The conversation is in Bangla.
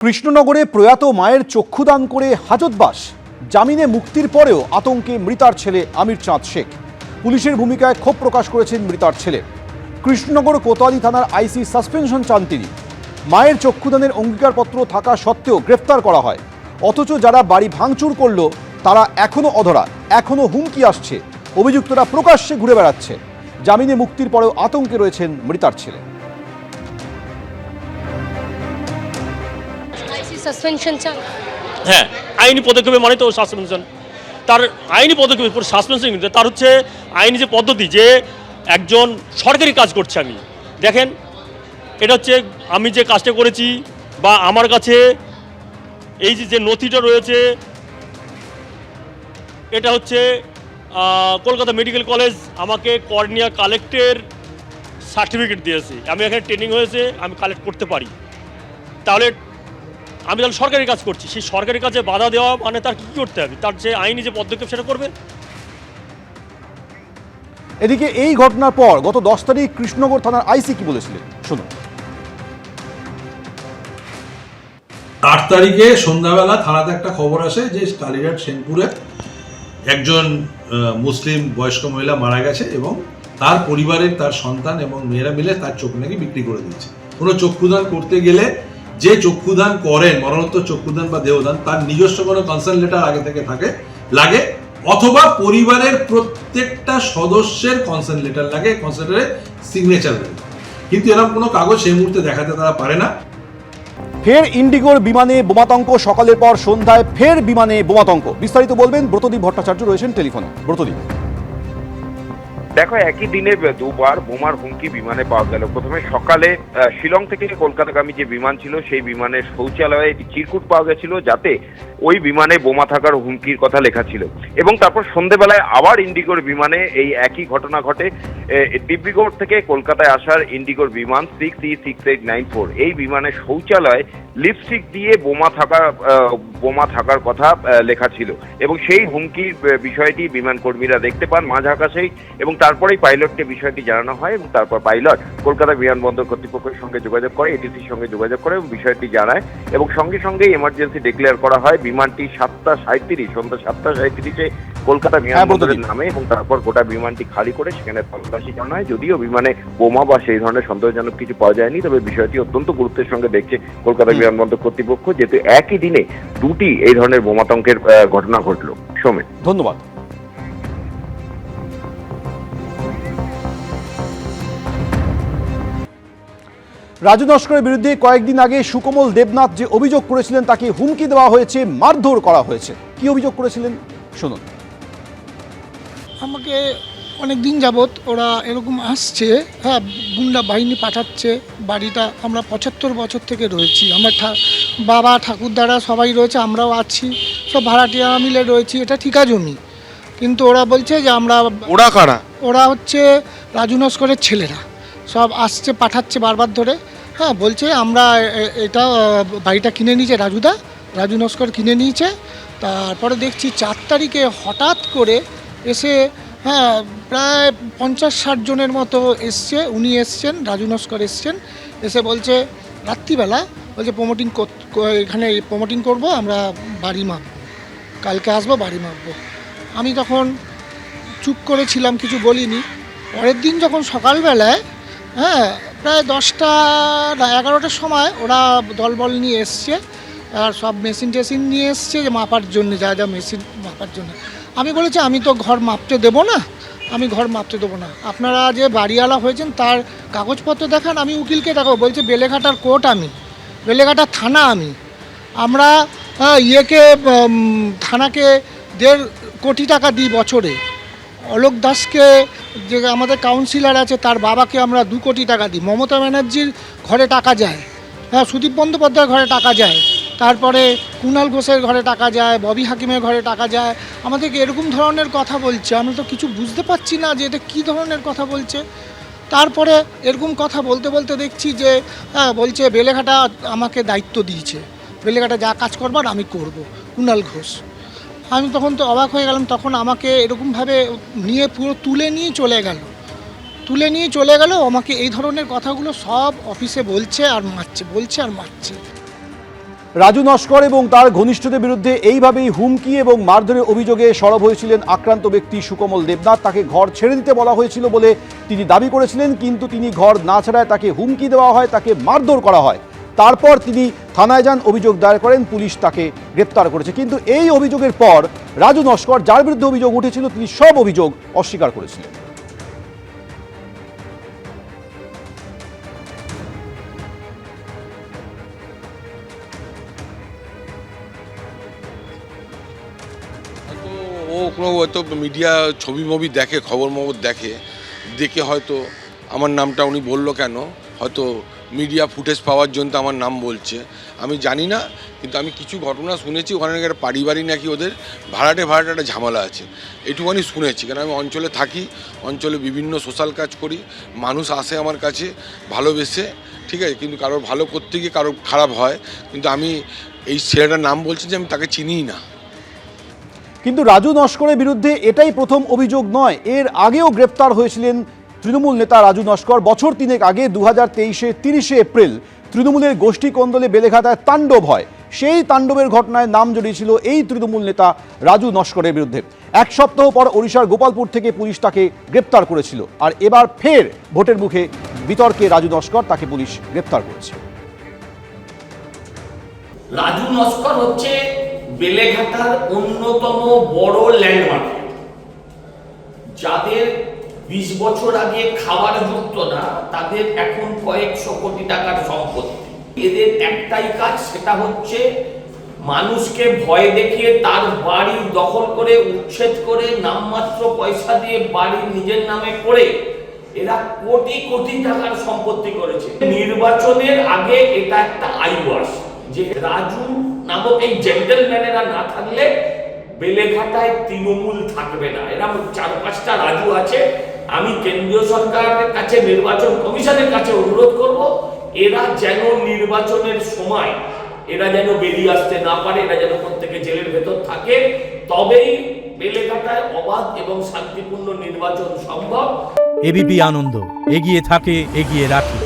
কৃষ্ণনগরে প্রয়াত মায়ের চক্ষুদান করে হাজতবাস, জামিনে মুক্তির পরেও আতঙ্কে মৃতার ছেলে আমির চাঁদ শেখ। পুলিশের ভূমিকায় ক্ষোভ প্রকাশ করেছেন মৃতার ছেলে। কৃষ্ণনগর কোতোয়ালি থানার আইসি সাসপেনশন চান তিনি। মায়ের চক্ষুদানের অঙ্গীকারপত্র থাকা সত্ত্বেও গ্রেফতার করা হয়, অথচ যারা বাড়ি ভাঙচুর করলো তারা এখনও অধরা, এখনও হুমকি আসছে। অভিযুক্তরা প্রকাশ্যে ঘুরে বেড়াচ্ছে। জামিনে মুক্তির পরেও আতঙ্কে রয়েছেন মৃতার ছেলে। সাসপেনশন চান? হ্যাঁ, আইনি পদক্ষেপে মানে তো সাসপেনশন। তার আইনি পদক্ষেপে সাসপেনশন কিন্তু তার হচ্ছে আইনি যে পদ্ধতি, যে একজন সরকারি কাজ করছে। আমি দেখেন, এটা হচ্ছে আমি যে কাজটা করেছি বা আমার কাছে এই যে নথিটা রয়েছে, এটা হচ্ছে কলকাতা মেডিকেল কলেজ আমাকে কর্নিয়া কালেক্টের সার্টিফিকেট দিয়েছে। আমি এখানে ট্রেনিং হয়েছে, আমি কালেক্ট করতে পারি। তাহলে আমি তাহলে সরকারি কাজ করছি, সেই সরকারি কাজে বাধা দেওয়া মানে তার কী করতে হবে? তার যে আইনি যে পদক্ষেপ সেটা করবে। এদিকে এই ঘটনার পর গত 10 তারিখ কৃষ্ণনগর থানার আইসি কি বলেছিলেন শুনুন। 8 তারিখে সন্ধ্যাবেলা থানাতে একটা খবর আসে যে কালীঘাট সেনপুরে একজন মুসলিম বয়স্ক মহিলা মারা গেছে এবং তার পরিবারের তার সন্তান এবং মেয়েরা মিলে তার চোখ নাকি বিক্রি করে দিয়েছে। কোনো চক্ষুদান করতে গেলে যে চক্ষুদান করেন, মরণোত্তর চক্ষুদান বা দেহদান, তার নিজস্ব কোনো কনসার্ন লেটার আগে থেকে লাগে, অথবা পরিবারের প্রত্যেকটা সদস্যের কনসার্ন লেটার লাগে, কনসার্নের সিগনেচার লাগে। কিন্তু এরকম কোনো কাগজ সেই মুহূর্তে দেখাতে তারা পারে না। ফের ইন্ডিগোর বিমানে বোমাতঙ্ক, সকালের পর সন্ধ্যায় ফের বিমানে বোমাতঙ্ক। বিস্তারিত বলবেন ব্রতদীপ ভট্টাচার্য, রয়েছেন টেলিফোনে। ব্রতদীপ, দেখো, একই দিনে দুবার বোমার হুমকি বিমানে পাওয়া গেল। প্রথমে সকালে শিলং থেকে কলকাতাগামী যে বিমান ছিল সেই বিমানের শৌচালয়ে চিরকুট পাওয়া গেছিল, যাতে ওই বিমানে বোমা থাকার হুমকির কথা লেখা ছিল। এবং তারপর সন্ধ্যেবেলায় আবার ইন্ডিগোর বিমানে এই একই ঘটনা ঘটে। ডিব্রুগড় থেকে কলকাতায় আসার ইন্ডিগোর বিমান 6E6894, এই বিমানের শৌচালয়ে লিপস্টিক দিয়ে বোমা থাকার কথা লেখা ছিল। এবং সেই হুমকির বিষয়টি বিমান কর্মীরা দেখতে পান মাঝ আকাশেই, এবং তারপরেই পাইলটকে বিষয়টি জানানো হয়। এবং তারপর পাইলট কলকাতা বিমানবন্দর কর্তৃপক্ষের সঙ্গে যোগাযোগ করে, এটিসির সঙ্গে যোগাযোগ করে এবং বিষয়টি জানায়। এবং সঙ্গে সঙ্গেই এমার্জেন্সি ডিক্লেয়ার করা হয়। বিমানটি 7:37 সন্ধ্যা 7:37-এ কলকাতা বিমানবন্দরের নামে, এবং তারপর গোটা বিমানটি খালি করে সেখানে তল্লাশি চালানো হয়। যদিও বিমানে বোমা বা সেই ধরনের সন্দেহজনক কিছু পাওয়া যায়নি, তবে বিষয়টি অত্যন্ত গুরুত্বের সঙ্গে দেখছে কলকাতা বিমানবন্দর কর্তৃপক্ষ, যেহেতু একই দিনে দুটি এই ধরনের বোমাতঙ্কের ঘটনা ঘটলো। সোমেন, ধন্যবাদ। রাজু নস্করের বিরুদ্ধে কয়েকদিন আগে সুকোমল দেবনাথ যে অভিযোগ করেছিলেন, তাকে হুমকি দেওয়া হয়েছে, মারধর করা হয়েছে। কি অভিযোগ করেছিলেন শুনুন। আমাকে অনেক দিন যাবৎ ওরা এরকম আসছে, হ্যাঁ, গুন্ডা বাহিনী পাঠাচ্ছে। বাড়িটা আমরা 75 বছর থেকে রয়েছি, আমার বাবা ঠাকুরদারা সবাই রয়েছে, আমরাও আছি, সব ভাড়াটিয়া মিলে রয়েছি। এটা ঠিকা জমি, কিন্তু ওরা বলছে যে ওরা কারা? ওরা হচ্ছে রাজু নস্করের ছেলেরা, সব আসছে, পাঠাচ্ছে বারবার ধরে। হ্যাঁ, বলছে আমরা এটা বাড়িটা কিনে নিয়েছে রাজু নস্কর কিনে নিয়েছে। তারপরে দেখছি 4 তারিখে হঠাৎ করে এসে, হ্যাঁ, প্রায় 50-60 জনের মতো এসছে। উনি এসছেন, রাজু নস্কর এসছেন, এসে বলছে রাত্রিবেলা, বলছে এখানে প্রমোটিং করবো, আমরা বাড়ি মাপবো, কালকে আসবো, বাড়ি মাপবো। আমি তখন চুপ করেছিলাম, কিছু বলিনি। পরের দিন যখন সকালবেলায়, হ্যাঁ, প্রায় 10টা-11টার সময় ওরা দলবল নিয়ে এসছে, আর সব মেশিন নিয়ে এসছে যে মাপার জন্য, যা মেশিন মাপার জন্য। আমি বলেছি আমি তো ঘর মাপতে দেবো না, আপনারা যে বাড়িওয়ালা হয়েছেন তার কাগজপত্র দেখান, আমি উকিলকে দেখাবো। বলছে বেলেঘাটার কোর্ট, বেলেঘাটার থানা, আমরা থানাকে 1.5 কোটি টাকা দিই বছরে। অলোক দাসকে, যে আমাদের কাউন্সিলর আছে, তার বাবাকে আমরা 2 কোটি টাকা দিই। মমতা ব্যানার্জির ঘরে টাকা যায়, হ্যাঁ, সুদীপ বন্দ্যোপাধ্যায়ের ঘরে টাকা যায়, তারপরে কুণাল ঘোষের ঘরে টাকা যায়, ববি হাকিমের ঘরে টাকা যায়। আমাদেরকে এরকম ধরনের কথা বলছে, আমরা তো কিছু বুঝতে পারছি না যে এটা কী ধরনের কথা বলছে। তারপরে এরকম কথা বলতে বলতে দেখছি যে, হ্যাঁ, বলছে বেলেঘাটা আমাকে দায়িত্ব দিয়েছে, বেলেঘাটা যা কাজ করবার আমি করব, কুণাল ঘোষ। আমি তখন তো অবাক হয়ে গেলাম। তখন আমাকে এরকমভাবে নিয়ে পুরো তুলে নিয়ে চলে গেল। আমাকে এই ধরনের কথাগুলো সব অফিসে বলছে আর মারছে। রাজু নস্কর এবং তার ঘনিষ্ঠদের বিরুদ্ধে এইভাবেই হুমকি এবং মারধরের অভিযোগে সরব হয়েছিলেন আক্রান্ত ব্যক্তি সুকমল দেবনাথ। তাকে ঘর ছেড়ে দিতে বলা হয়েছিল বলে তিনি দাবি করেছিলেন, কিন্তু তিনি ঘর না ছাড়ায় তাকে হুমকি দেওয়া হয়, তাকে মারধর করা হয়। তারপর তিনি থানায় যান, অভিযোগ দায়ের করেন, পুলিশ তাকে গ্রেপ্তার করেছে। কিন্তু এই অভিযোগের পর রাজু নস্কর, যার বিরুদ্ধে অভিযোগ উঠেছিল, তিনি সব অভিযোগ অস্বীকার করেছিলেন। ও কোনো হয়তো মিডিয়া ছবি মবি দেখে, খবর দেখে হয়তো আমার নামটা উনি বললো কেন, হয়তো মিডিয়া ফুটেজ পাওয়ার জন্য আমার নাম বলছে, আমি জানি না। কিন্তু আমি কিছু ঘটনা শুনেছি, ওখানে একটা পারিবারিক নাকি ওদের ভাড়াটে একটা ঝামেলা আছে, এটুকুনি শুনেছি। কারণ আমি অঞ্চলে থাকি, অঞ্চলে বিভিন্ন সোশ্যাল কাজ করি, মানুষ আসে আমার কাছে ভালোবেসে, ঠিক আছে, কিন্তু কারোর ভালো করতে গিয়ে কারোর খারাপ হয়। কিন্তু আমি এই ছেলেটার নাম বলছি যে আমি তাকে চিনিই না। কিন্তু রাজু নস্করের বিরুদ্ধে এটাই প্রথম অভিযোগ নয়, এর আগেও গ্রেপ্তার হয়েছিলেন তৃণমূল নেতা রাজু নস্কর। বছর তিনেক আগে 2023-এ 30শে এপ্রিল তৃণমূলের গোষ্ঠী কোন্দলে বেলেঘাটায় তাণ্ডব হয়। সেই তাণ্ডবের ঘটনায় নাম জড়িয়েছিল এই তৃণমূল নেতা রাজু নস্করের বিরুদ্ধে। এক সপ্তাহ পর ওড়িশার গোপালপুর থেকে পুলিশ তাকে গ্রেপ্তার করেছিল। আর এবার ফের ভোটের মুখে বিতর্কে রাজু নস্কর, তাকে পুলিশ গ্রেপ্তার করেছে। রাজু নস্কর হচ্ছে বেলেঘাটার অন্যতম বড় ল্যান্ডমার্ক, যাদের 20 বছর আগে খাবার যুক্ত না, তাদের এখন কয়েকশো কোটি টাকার সম্পত্তি। এদের একটাই কাজ, সেটা হচ্ছে মানুষকে ভয় দেখিয়ে তার বাড়ি দখল করে, উচ্ছেদ করে, নামমাত্র পয়সা দিয়ে বাড়ি নিজের নামে করে এরা কোটি কোটি টাকার সম্পত্তি করেছে। নির্বাচনের আগে এটা একটা আইওয়াস যে রাজু নামক এই জেন্টলম্যানেরা না থাকলে বেলেঘাটায় তৃণমূল থাকবে না। এরকম 4-5টা রাজু আছে। আমি কেন্দ্রীয় সরকারের কাছে, নির্বাচন কমিশনের কাছে অনুরোধ করব, এরা যেন নির্বাচনের সময় এরা যেন বেরিয়ে আসতে না পারে, এরা যেন প্রত্যেকে জেলের ভেতর থাকে, তবেই বেলেঘাটায় অবাধ এবং শান্তিপূর্ণ নির্বাচন সম্ভব। এবিপি আনন্দ, এগিয়ে থাকে, এগিয়ে রাখে।